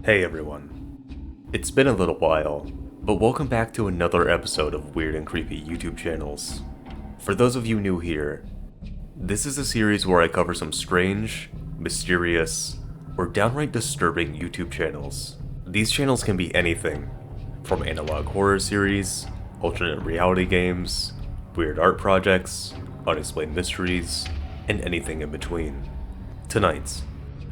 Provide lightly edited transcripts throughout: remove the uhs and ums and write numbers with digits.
Hey everyone. It's been a little while, but welcome back to another episode of Weird and Creepy YouTube channels. For those of you new here, this is a series where I cover some strange, mysterious, or downright disturbing YouTube channels. These channels can be anything, from analog horror series, alternate reality games, weird art projects, unexplained mysteries, and anything in between. Tonight,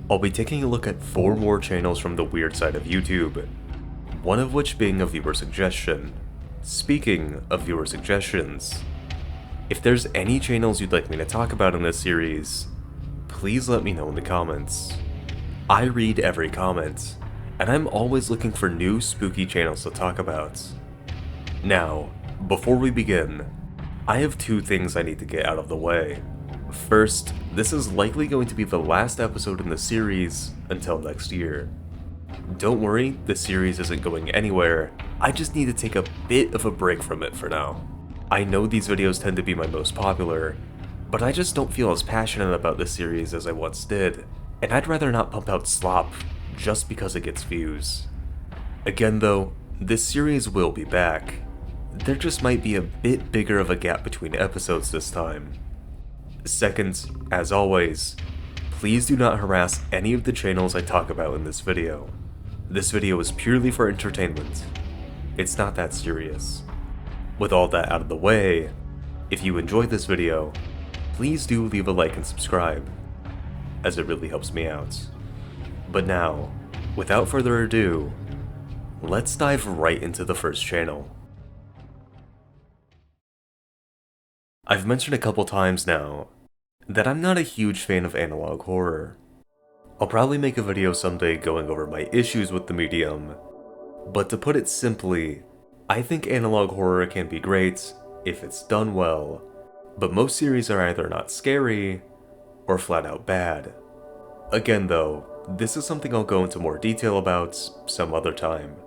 I'll be taking a look at 4 more channels from the weird side of YouTube, one of which being a viewer suggestion. Speaking of viewer suggestions, if there's any channels you'd like me to talk about in this series, please let me know in the comments. I read every comment, and I'm always looking for new spooky channels to talk about. Now, before we begin, I have 2 things I need to get out of the way. First, this is likely going to be the last episode in the series until next year. Don't worry, the series isn't going anywhere, I just need to take a bit of a break from it for now. I know these videos tend to be my most popular, but I just don't feel as passionate about this series as I once did, and I'd rather not pump out slop just because it gets views. Again though, this series will be back. There just might be a bit bigger of a gap between episodes this time. Second, as always, please do not harass any of the channels I talk about in this video. This video is purely for entertainment. It's not that serious. With all that out of the way, if you enjoyed this video, please do leave a like and subscribe, as it really helps me out. But now, without further ado, let's dive right into the first channel. I've mentioned a couple times now that I'm not a huge fan of analog horror. I'll probably make a video someday going over my issues with the medium, but to put it simply, I think analog horror can be great if it's done well, but most series are either not scary or flat out bad. Again though, this is something I'll go into more detail about some other time.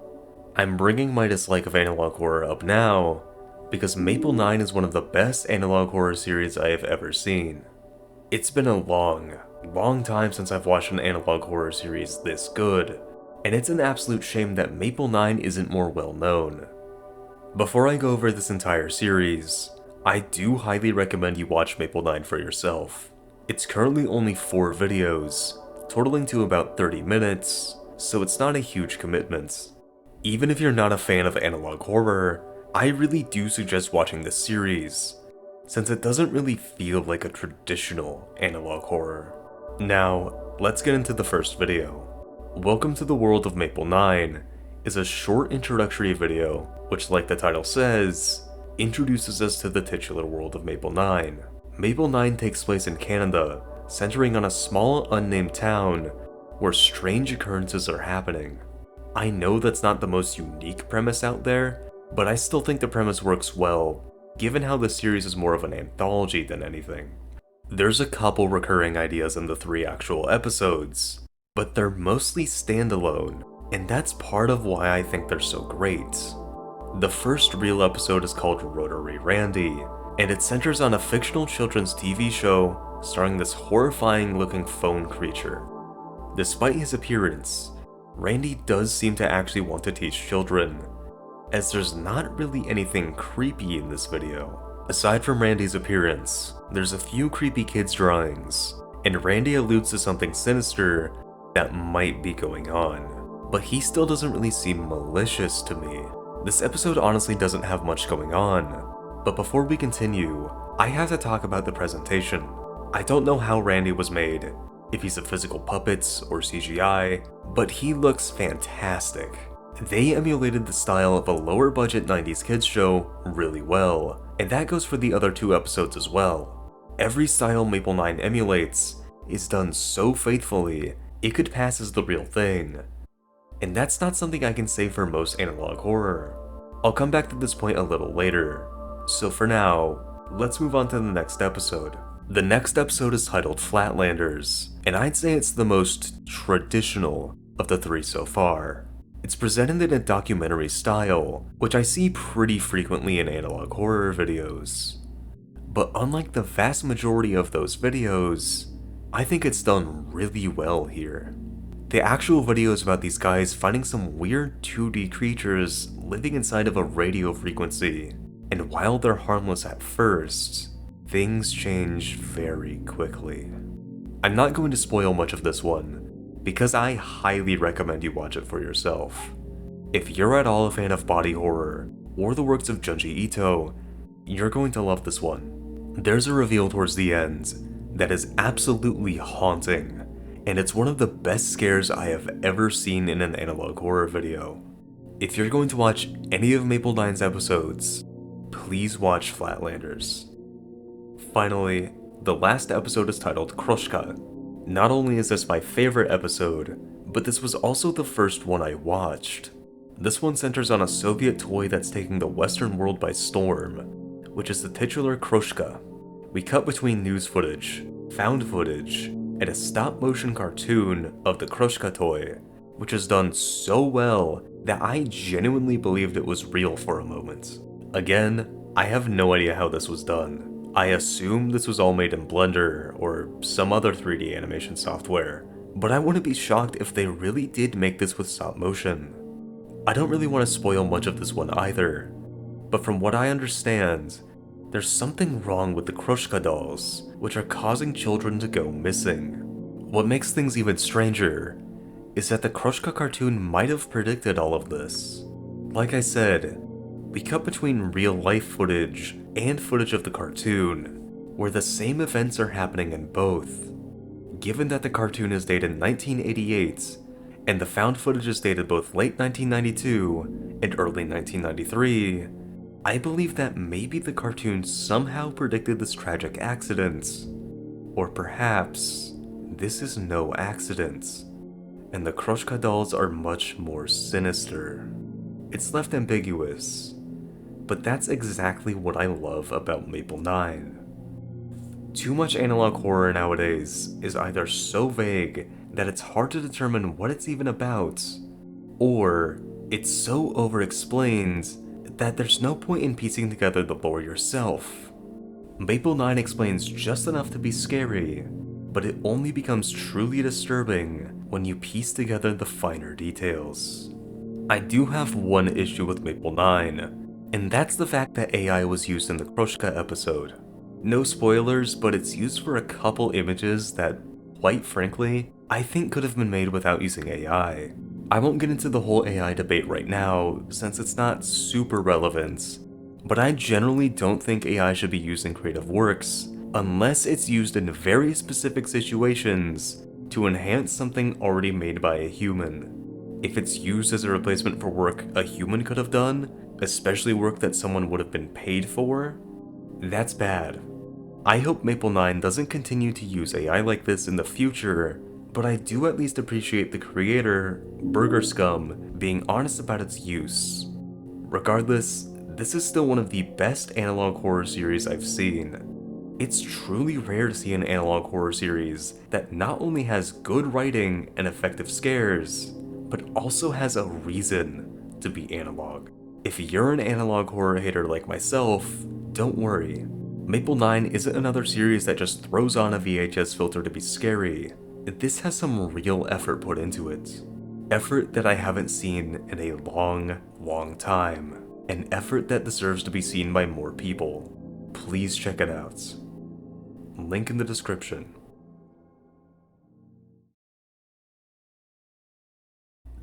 I'm bringing my dislike of analog horror up now because Maple 9 is one of the best analog horror series I have ever seen. It's been a long time since I've watched an analog horror series this good, and it's an absolute shame that Maple 9 isn't more well known. Before I go over this entire series, I do highly recommend you watch Maple 9 for yourself. It's currently only 4 videos, totaling to about 30 minutes, so it's not a huge commitment. Even if you're not a fan of analog horror, I really do suggest watching this series, since it doesn't really feel like a traditional analog horror. Now, let's get into the first video. Welcome to the World of Maple 9 is a short introductory video which, like the title says, introduces us to the titular world of Maple 9. Maple 9 takes place in Canada, centering on a small unnamed town where strange occurrences are happening. I know that's not the most unique premise out there, but I still think the premise works well, given how the series is more of an anthology than anything. There's a couple recurring ideas in the 3 actual episodes, but they're mostly standalone, and that's part of why I think they're so great. The first real episode is called Rotary Randy, and it centers on a fictional children's TV show starring this horrifying looking phone creature. Despite his appearance, Randy does seem to actually want to teach children, as there's not really anything creepy in this video. Aside from Randy's appearance, there's a few creepy kids drawings, and Randy alludes to something sinister that might be going on, but he still doesn't really seem malicious to me. This episode honestly doesn't have much going on, but before we continue, I have to talk about the presentation. I don't know how Randy was made, if he's a physical puppet or CGI, but he looks fantastic. They emulated the style of a lower budget 90s kids show really well, and that goes for the other 2 episodes as well. Every style Maple 9 emulates is done so faithfully, it could pass as the real thing. And that's not something I can say for most analog horror. I'll come back to this point a little later. So for now, let's move on to the next episode. The next episode is titled Flatlanders, and I'd say it's the most traditional of the 3 so far. It's presented in a documentary style, which I see pretty frequently in analog horror videos. But unlike the vast majority of those videos, I think it's done really well here. The actual video is about these guys finding some weird 2D creatures living inside of a radio frequency, and while they're harmless at first, things change very quickly. I'm not going to spoil much of this one, because I highly recommend you watch it for yourself. If you're at all a fan of body horror, or the works of Junji Ito, you're going to love this one. There's a reveal towards the end that is absolutely haunting, and it's one of the best scares I have ever seen in an analog horror video. If you're going to watch any of Maple 9's episodes, please watch Flatlanders. Finally, the last episode is titled Kroshka. Not only is this my favorite episode, but this was also the first one I watched. This one centers on a Soviet toy that's taking the Western world by storm, which is the titular Kroshka. We cut between news footage, found footage, and a stop-motion cartoon of the Kroshka toy, which is done so well that I genuinely believed it was real for a moment. Again, I have no idea how this was done. I assume this was all made in Blender or some other 3D animation software, but I wouldn't be shocked if they really did make this with stop motion. I don't really want to spoil much of this one either, but from what I understand, there's something wrong with the Kroshka dolls, which are causing children to go missing. What makes things even stranger is that the Kroshka cartoon might have predicted all of this. Like I said, we cut between real-life footage and footage of the cartoon, where the same events are happening in both. Given that the cartoon is dated 1988, and the found footage is dated both late 1992 and early 1993, I believe that maybe the cartoon somehow predicted this tragic accident. Or perhaps, this is no accident, and the Kroshka dolls are much more sinister. It's left ambiguous, but that's exactly what I love about Maple 9. Too much analog horror nowadays is either so vague that it's hard to determine what it's even about, or it's so over-explained that there's no point in piecing together the lore yourself. Maple 9 explains just enough to be scary, but it only becomes truly disturbing when you piece together the finer details. I do have one issue with Maple 9, and that's the fact that AI was used in the Kroshka episode. No spoilers, but it's used for a couple images that, quite frankly, I think could have been made without using AI. I won't get into the whole AI debate right now, since it's not super relevant, but I generally don't think AI should be used in creative works, unless it's used in very specific situations to enhance something already made by a human. If it's used as a replacement for work a human could have done, especially work that someone would have been paid for, that's bad. I hope Maple 9 doesn't continue to use AI like this in the future, but I do at least appreciate the creator, Burger Scum, being honest about its use. Regardless, this is still one of the best analog horror series I've seen. It's truly rare to see an analog horror series that not only has good writing and effective scares, but also has a reason to be analog. If you're an analog horror hater like myself, don't worry. Maple 9 isn't another series that just throws on a VHS filter to be scary. This has some real effort put into it. Effort that I haven't seen in a long time. An effort that deserves to be seen by more people. Please check it out. Link in the description.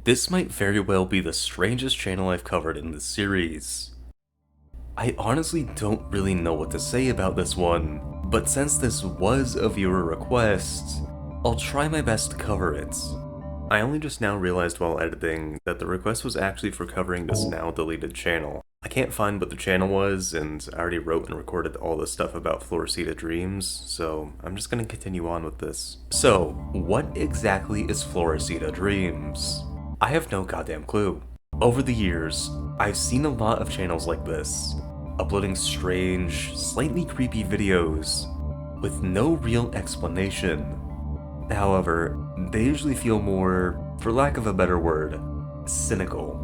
This might very well be the strangest channel I've covered in this series. I honestly don't really know what to say about this one, but since this was a viewer request, I'll try my best to cover it. I only just now realized while editing that the request was actually for covering this now deleted channel. I can't find what the channel was, and I already wrote and recorded all this stuff about FlorecitaDreams, so I'm just gonna continue on with this. So, what exactly is FlorecitaDreams? I have no goddamn clue. Over the years, I've seen a lot of channels like this, uploading strange, slightly creepy videos with no real explanation. However, they usually feel more, for lack of a better word, cynical.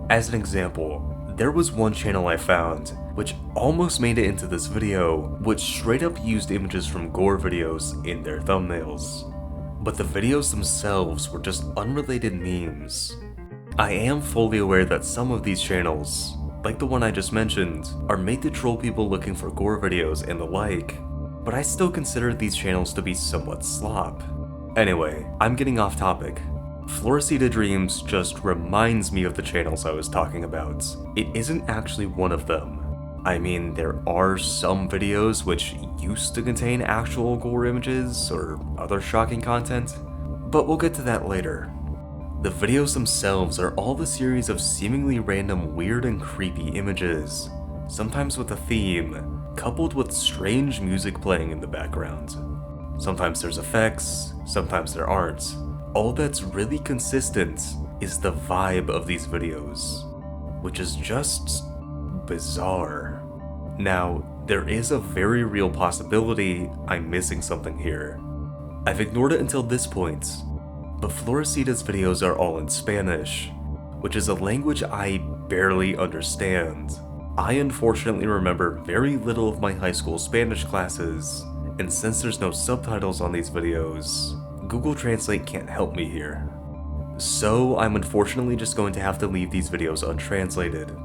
As an example, there was one channel I found which almost made it into this video, which straight up used images from gore videos in their thumbnails. but the videos themselves were just unrelated memes. I am fully aware that some of these channels, like the one I just mentioned, are made to troll people looking for gore videos and the like, but I still consider these channels to be somewhat slop. Anyway, I'm getting off topic. FlorecitaDreams just reminds me of the channels I was talking about. It isn't actually one of them. I mean, there are some videos which used to contain actual gore images or other shocking content, but we'll get to that later. The videos themselves are all the series of seemingly random weird and creepy images, sometimes with a theme, coupled with strange music playing in the background. Sometimes there's effects, sometimes there aren't. All that's really consistent is the vibe of these videos, which is just bizarre. Now, there is a very real possibility I'm missing something here. I've ignored it until this point, but Florecita's videos are all in Spanish, which is a language I barely understand. I unfortunately remember very little of my high school Spanish classes, and since there's no subtitles on these videos, Google Translate can't help me here. So I'm unfortunately just going to have to leave these videos untranslated.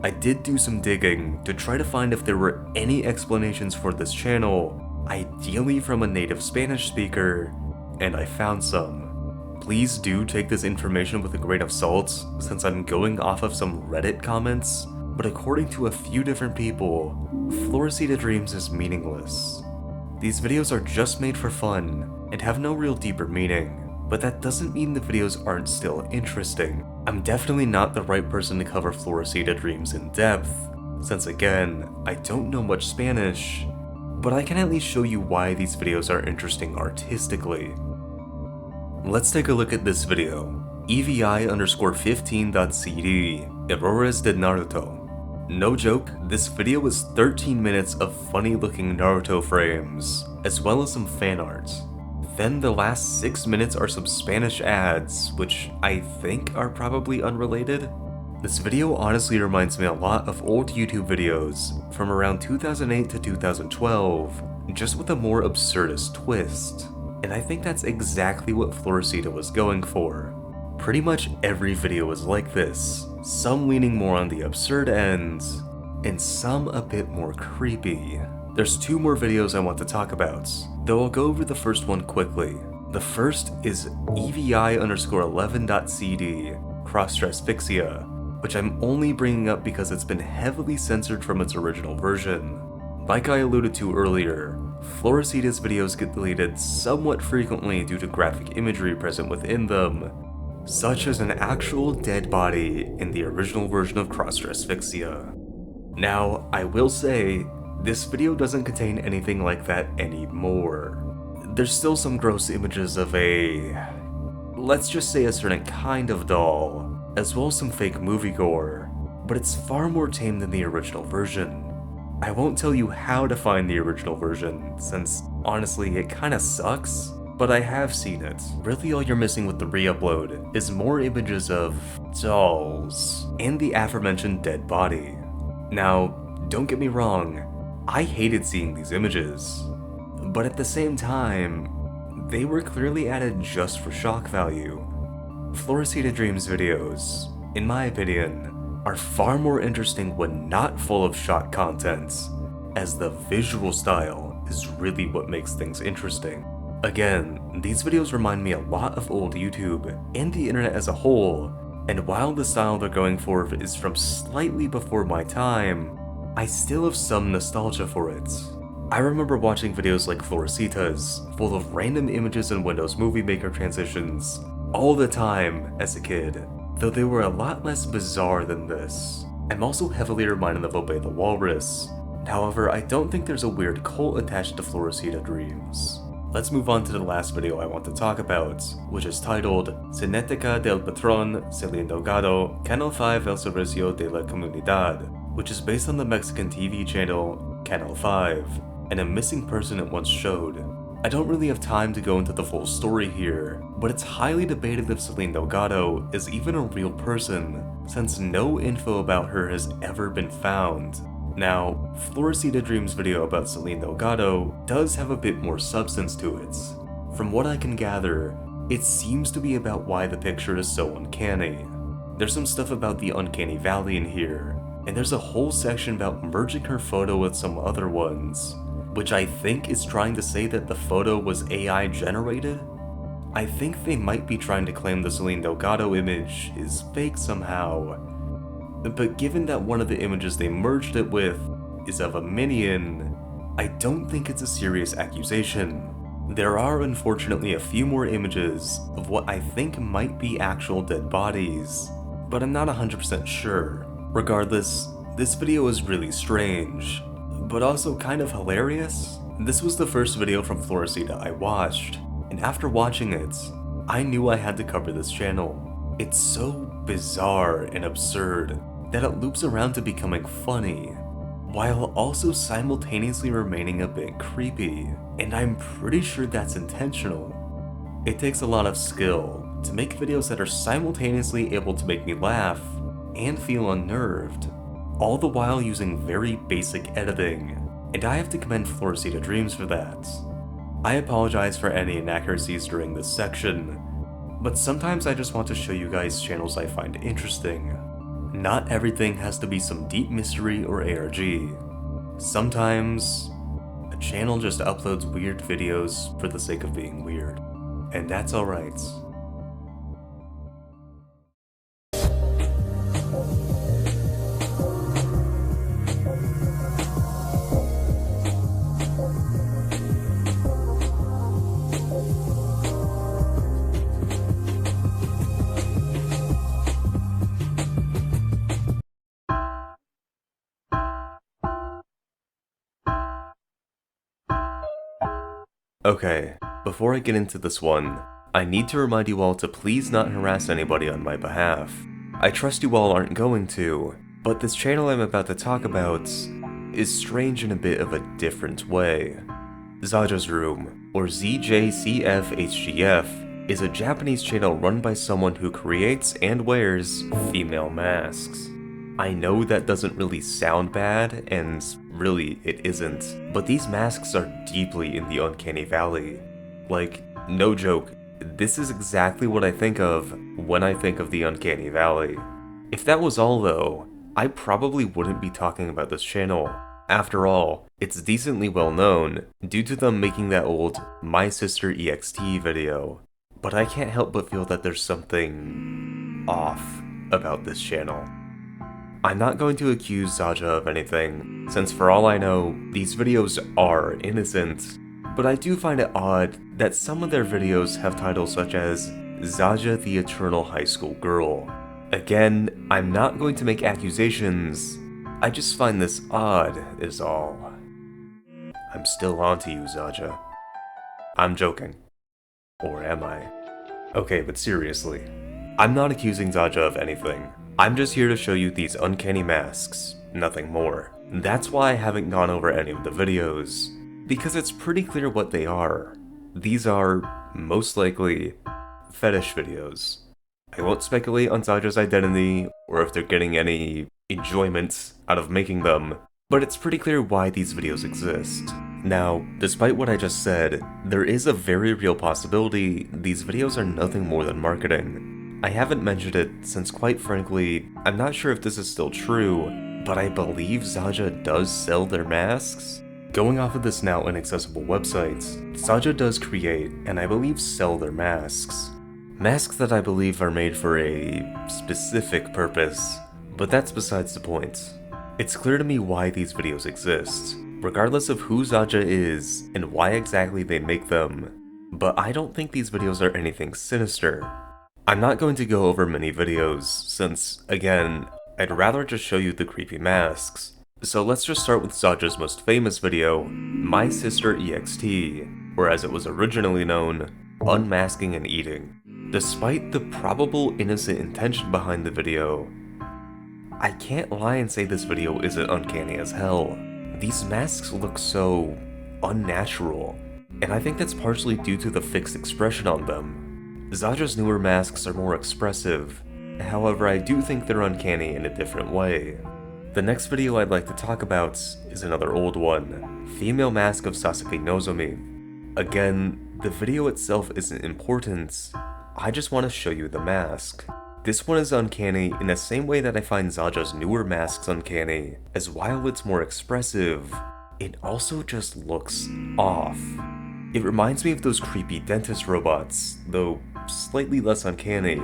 I did do some digging to try to find if there were any explanations for this channel, ideally from a native Spanish speaker, and I found some. Please do take this information with a grain of salt, since I'm going off of some Reddit comments, but according to a few different people, FlorecitaDreams is meaningless. These videos are just made for fun, and have no real deeper meaning, but that doesn't mean the videos aren't still interesting. I'm definitely not the right person to cover FlorecitaDreams in depth, since again, I don't know much Spanish, but I can at least show you why these videos are interesting artistically. Let's take a look at this video. EVI_15.cd, Errores de Naruto. No joke, this video was 13 minutes of funny looking Naruto frames, as well as some fan art. Then the last 6 minutes are some Spanish ads, which I think are probably unrelated. This video honestly reminds me a lot of old YouTube videos from around 2008 to 2012, just with a more absurdist twist. And I think that's exactly what Florecita was going for. Pretty much every video is like this, some leaning more on the absurd end, and some a bit more creepy. There's 2 more videos I want to talk about, though I'll go over the first one quickly. The first is EVI_11.cd, Cross-Dressfixia, which I'm only bringing up because it's been heavily censored from its original version. Like I alluded to earlier, Florecita's videos get deleted somewhat frequently due to graphic imagery present within them, such as an actual dead body in the original version of Cross-Dressfixia. Now, I will say, this video doesn't contain anything like that anymore. There's still some gross images of let's just say a certain kind of doll, as well as some fake movie gore, but it's far more tame than the original version. I won't tell you how to find the original version, since honestly it kinda sucks, but I have seen it. Really all you're missing with the re-upload is more images of dolls, and the aforementioned dead body. Now, don't get me wrong, I hated seeing these images, but at the same time, they were clearly added just for shock value. FlorecitaDreams videos, in my opinion, are far more interesting when not full of shock content, as the visual style is really what makes things interesting. Again, these videos remind me a lot of old YouTube and the internet as a whole, and while the style they're going for is from slightly before my time, I still have some nostalgia for it. I remember watching videos like Florecita's, full of random images and Windows Movie Maker transitions, all the time as a kid, though they were a lot less bizarre than this. I'm also heavily reminded of Obey the Walrus, however I don't think there's a weird cult attached to FlorecitaDreams. Let's move on to the last video I want to talk about, which is titled Cineteca del Patrón Celine Delgado, Canal 5 El Servicio de la Comunidad, which is based on the Mexican TV channel Canal 5, and a missing person it once showed. I don't really have time to go into the full story here, but it's highly debated if Celine Delgado is even a real person, since no info about her has ever been found. Now, FlorecitaDreams' video about Celine Delgado does have a bit more substance to it. From what I can gather, it seems to be about why the picture is so uncanny. There's some stuff about the uncanny valley in here, and there's a whole section about merging her photo with some other ones, which I think is trying to say that the photo was AI generated? I think they might be trying to claim the Celine Delgado image is fake somehow. But given that one of the images they merged it with is of a minion, I don't think it's a serious accusation. There are unfortunately a few more images of what I think might be actual dead bodies, but I'm not 100% sure. Regardless, this video is really strange, but also kind of hilarious. This was the first video from Florecita I watched, and after watching it, I knew I had to cover this channel. It's so bizarre and absurd that it loops around to becoming funny, while also simultaneously remaining a bit creepy, and I'm pretty sure that's intentional. It takes a lot of skill to make videos that are simultaneously able to make me laugh and feel unnerved, all the while using very basic editing, and I have to commend FlorecitaDreams for that. I apologize for any inaccuracies during this section, but sometimes I just want to show you guys channels I find interesting. Not everything has to be some deep mystery or ARG. Sometimes, a channel just uploads weird videos for the sake of being weird, and that's alright. Okay, before I get into this one, I need to remind you all to please not harass anybody on my behalf. I trust you all aren't going to, but this channel I'm about to talk about is strange in a bit of a different way. Zaja's Room, or ZJCFHGF, is a Japanese channel run by someone who creates and wears female masks. I know that doesn't really sound bad, and really it isn't, but these masks are deeply in the uncanny valley. Like, no joke, this is exactly what I think of when I think of the uncanny valley. If that was all though, I probably wouldn't be talking about this channel. After all, it's decently well known due to them making that old My Sister EXT video, but I can't help but feel that there's something off about this channel. I'm not going to accuse Zaja of anything, since for all I know, these videos are innocent, but I do find it odd that some of their videos have titles such as Zaja the Eternal High School Girl. Again, I'm not going to make accusations, I just find this odd is all. I'm still onto you, Zaja. I'm joking. Or am I? Okay, but seriously, I'm not accusing Zaja of anything. I'm just here to show you these uncanny masks, nothing more. That's why I haven't gone over any of the videos, because it's pretty clear what they are. These are, most likely, fetish videos. I won't speculate on Zaja's identity, or if they're getting any enjoyment out of making them, but it's pretty clear why these videos exist. Now, despite what I just said, there is a very real possibility these videos are nothing more than marketing. I haven't mentioned it since, quite frankly, I'm not sure if this is still true, but I believe Zaja does sell their masks. Going off of this now inaccessible website, Zaja does create, and I believe sell their masks. Masks that I believe are made for a specific purpose, but that's besides the point. It's clear to me why these videos exist, regardless of who Zaja is and why exactly they make them, but I don't think these videos are anything sinister. I'm not going to go over many videos, since, again, I'd rather just show you the creepy masks. So let's just start with Zaja's most famous video, My Sister EXT, or as it was originally known, Unmasking and Eating. Despite the probable innocent intention behind the video, I can't lie and say this video isn't uncanny as hell. These masks look so unnatural, and I think that's partially due to the fixed expression on them. Zaja's newer masks are more expressive, however I do think they're uncanny in a different way. The next video I'd like to talk about is another old one, Female Mask of Sasuke Nozomi. Again, The video itself isn't important, I just want to show you the mask. This one is uncanny in the same way that I find Zaja's newer masks uncanny, as while it's more expressive, it also just looks off. It reminds me of those creepy dentist robots, though slightly less uncanny,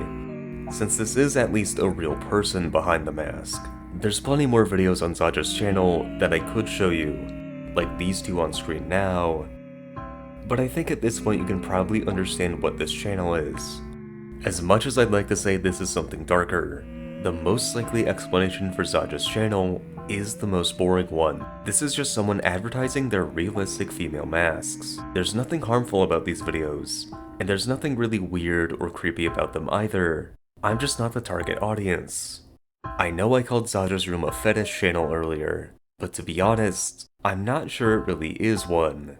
since this is at least a real person behind the mask. There's plenty more videos on Zaja's channel that I could show you, like these two on screen now, but I think at this point you can probably understand what this channel is. As much as I'd like to say this is something darker, the most likely explanation for Zaja's channel is the most boring one. This is just someone advertising their realistic female masks. There's nothing harmful about these videos, and there's nothing really weird or creepy about them either. I'm just not the target audience. I know I called Zaja's Room a fetish channel earlier, but to be honest, I'm not sure it really is one.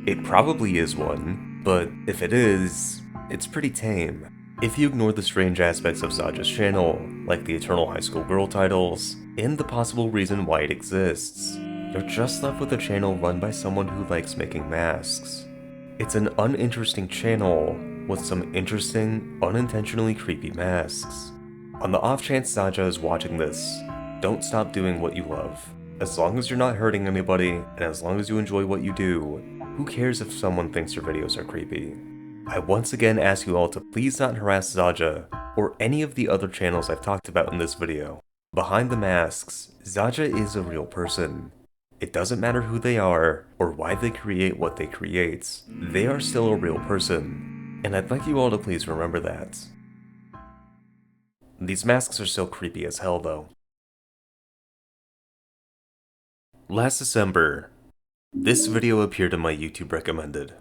It probably is one, but if it is, it's pretty tame. If you ignore the strange aspects of Zaja's channel, like the eternal high school girl titles, and the possible reason why it exists, you're just left with a channel run by someone who likes making masks. It's an uninteresting channel with some interesting, unintentionally creepy masks. On the off chance Zaja is watching this, don't stop doing what you love. As long as you're not hurting anybody, and as long as you enjoy what you do, who cares if someone thinks your videos are creepy? I once again ask you all to please not harass Zaja, or any of the other channels I've talked about in this video. Behind the masks, Zaja is a real person. It doesn't matter who they are, or why they create what they create, they are still a real person. And I'd like you all to please remember that. These masks are still creepy as hell though. Last December, this video appeared in my YouTube recommended.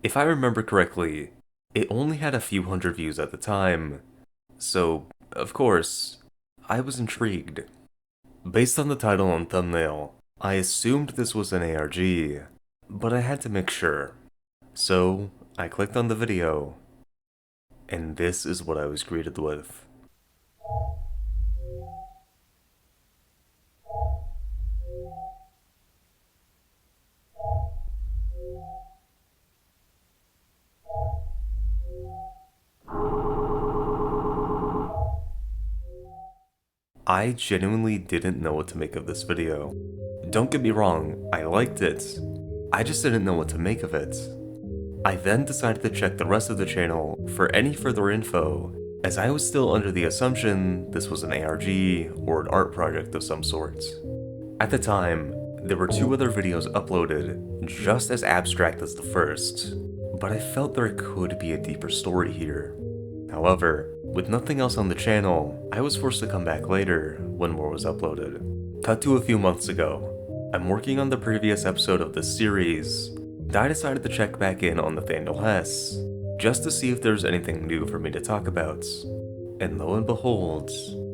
If I remember correctly, it only had a few hundred views at the time, so, of course, I was intrigued. Based on the title and thumbnail, I assumed this was an ARG, but I had to make sure. So, I clicked on the video, and this is what I was greeted with. I genuinely didn't know what to make of this video. Don't get me wrong, I liked it. I just didn't know what to make of it. I then decided to check the rest of the channel for any further info, as I was still under the assumption this was an ARG or an art project of some sort. At the time, there were 2 other videos uploaded, just as abstract as the first, but I felt there could be a deeper story here. However, with nothing else on the channel, I was forced to come back later when more was uploaded. Cut to a few months ago. I'm working on the previous episode of this series, and I decided to check back in on Nathaniel Hess, just to see if there's anything new for me to talk about. And lo and behold,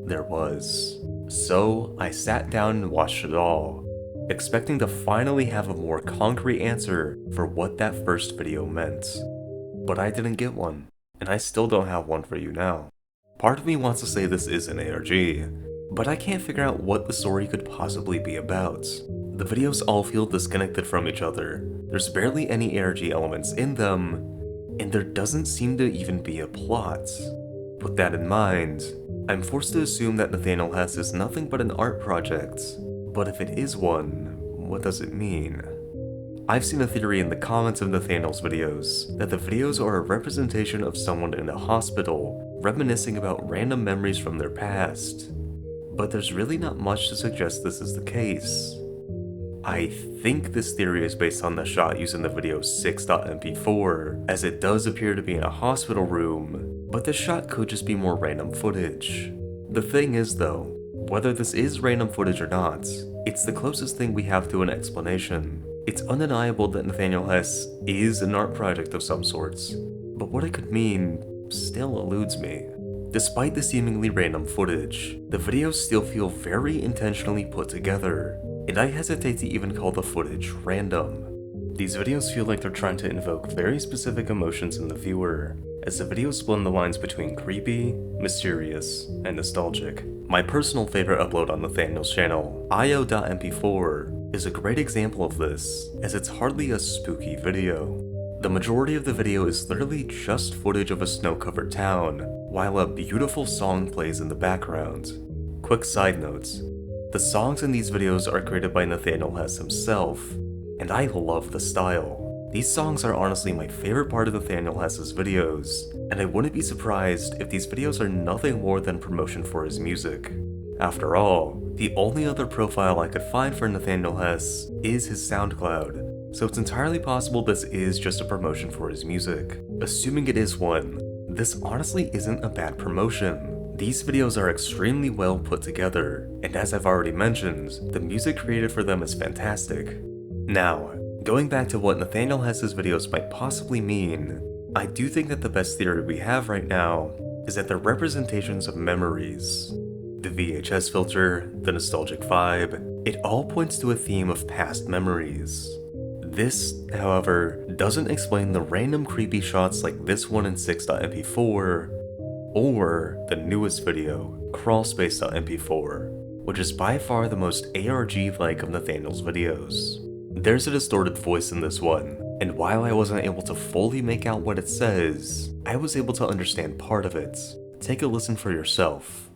there was. So I sat down and watched it all, expecting to finally have a more concrete answer for what that first video meant. But I didn't get one, and I still don't have one for you now. Part of me wants to say this is an ARG, but I can't figure out what the story could possibly be about. The videos all feel disconnected from each other, there's barely any ARG elements in them, and there doesn't seem to even be a plot. With that in mind, I'm forced to assume that Nathaniel Hess is nothing but an art project, but if it is one, what does it mean? I've seen a theory in the comments of Nathaniel's videos that the videos are a representation of someone in a hospital reminiscing about random memories from their past, but there's really not much to suggest this is the case. I think this theory is based on the shot used in the video 6.mp4, as it does appear to be in a hospital room, but this shot could just be more random footage. The thing is though, whether this is random footage or not, it's the closest thing we have to an explanation. It's undeniable that Nathaniel Hess is an art project of some sorts, but what it could mean still eludes me. Despite the seemingly random footage, the videos still feel very intentionally put together, and I hesitate to even call the footage random. These videos feel like they're trying to invoke very specific emotions in the viewer, as the videos blend the lines between creepy, mysterious, and nostalgic. My personal favorite upload on Nathaniel's channel, io.mp4, is a great example of this, as it's hardly a spooky video. The majority of the video is literally just footage of a snow-covered town, while a beautiful song plays in the background. Quick side notes, the songs in these videos are created by Nathaniel Hess himself, and I love the style. These songs are honestly my favorite part of Nathaniel Hess's videos, and I wouldn't be surprised if these videos are nothing more than promotion for his music. After all, the only other profile I could find for Nathaniel Hess is his SoundCloud, so it's entirely possible this is just a promotion for his music. Assuming it is one, this honestly isn't a bad promotion. These videos are extremely well put together, and as I've already mentioned, the music created for them is fantastic. Now, going back to what Nathaniel Hess's videos might possibly mean, I do think that the best theory we have right now is that they're representations of memories. The VHS filter, the nostalgic vibe, it all points to a theme of past memories. This, however, doesn't explain the random creepy shots like this one in 6.mp4, or the newest video, crawlspace.mp4, which is by far the most ARG-like of Nathaniel's videos. There's a distorted voice in this one, and while I wasn't able to fully make out what it says, I was able to understand part of it. Take a listen for yourself.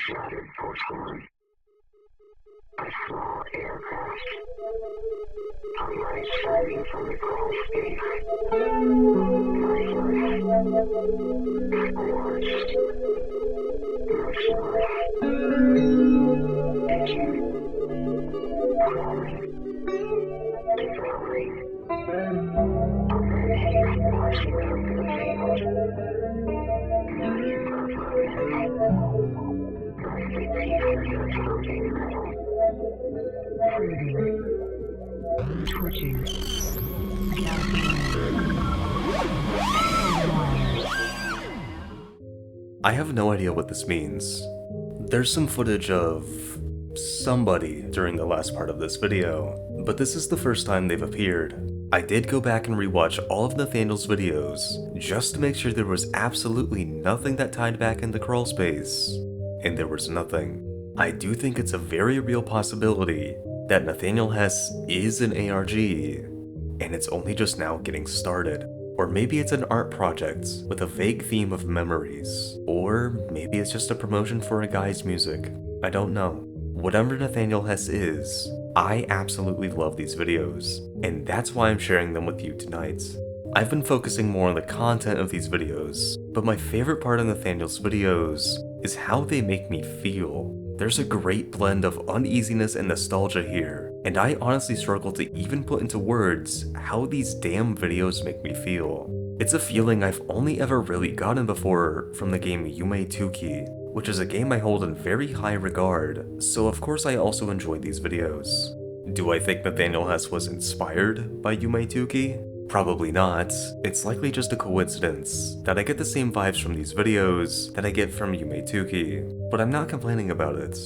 Shattered porcelain. I saw aircraft. Sunlight shining from the crawl space. Lifeless. Scorched. Motionless. Itching. Crawling. Devouring. Amazing watching from the field. Millions of lives. Twitching. I have no idea what this means. There's some footage of somebody during the last part of this video, but this is the first time they've appeared. I did go back and rewatch all of Nathaniel's videos, just to make sure there was absolutely nothing that tied back into crawlspace, and there was nothing. I do think it's a very real possibility that Nathaniel Hess is an ARG, and it's only just now getting started. Or maybe it's an art project with a vague theme of memories. Or maybe it's just a promotion for a guy's music. I don't know. Whatever Nathaniel Hess is, I absolutely love these videos, and that's why I'm sharing them with you tonight. I've been focusing more on the content of these videos, but my favorite part of Nathaniel's videos is how they make me feel. There's a great blend of uneasiness and nostalgia here, and I honestly struggle to even put into words how these damn videos make me feel. It's a feeling I've only ever really gotten before from the game Yume Tuki, which is a game I hold in very high regard, so of course I also enjoy these videos. Do I think Nathaniel Hess was inspired by Yume Tuki? Probably not. It's likely just a coincidence that I get the same vibes from these videos that I get from Yume Tuki, but I'm not complaining about it.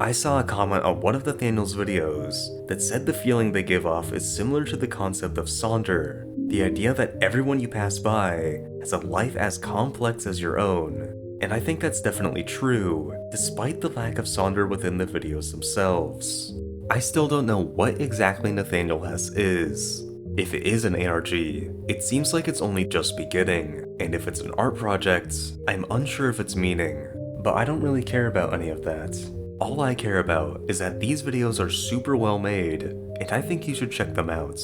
I saw a comment on one of Nathaniel's videos that said the feeling they give off is similar to the concept of Sonder, the idea that everyone you pass by has a life as complex as your own. And I think that's definitely true, despite the lack of Sonder within the videos themselves. I still don't know what exactly Nathaniel Hess is. If it is an ARG, it seems like it's only just beginning, and if it's an art project, I'm unsure of its meaning, but I don't really care about any of that. All I care about is that these videos are super well made, and I think you should check them out.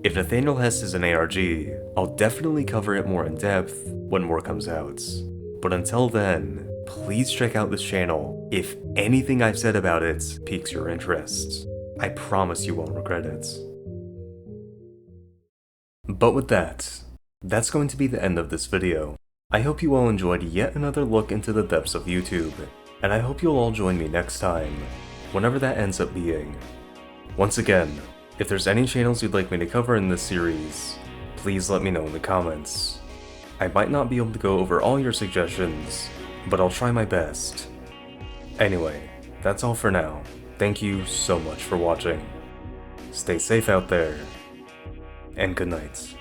If Nathaniel Hess is an ARG, I'll definitely cover it more in depth when more comes out. But until then, please check out this channel if anything I've said about it piques your interest. I promise you won't regret it. But with that, that's going to be the end of this video. I hope you all enjoyed yet another look into the depths of YouTube, and I hope you'll all join me next time, whenever that ends up being. Once again, if there's any channels you'd like me to cover in this series, please let me know in the comments. I might not be able to go over all your suggestions, but I'll try my best. Anyway, that's all for now. Thank you so much for watching. Stay safe out there, and good night.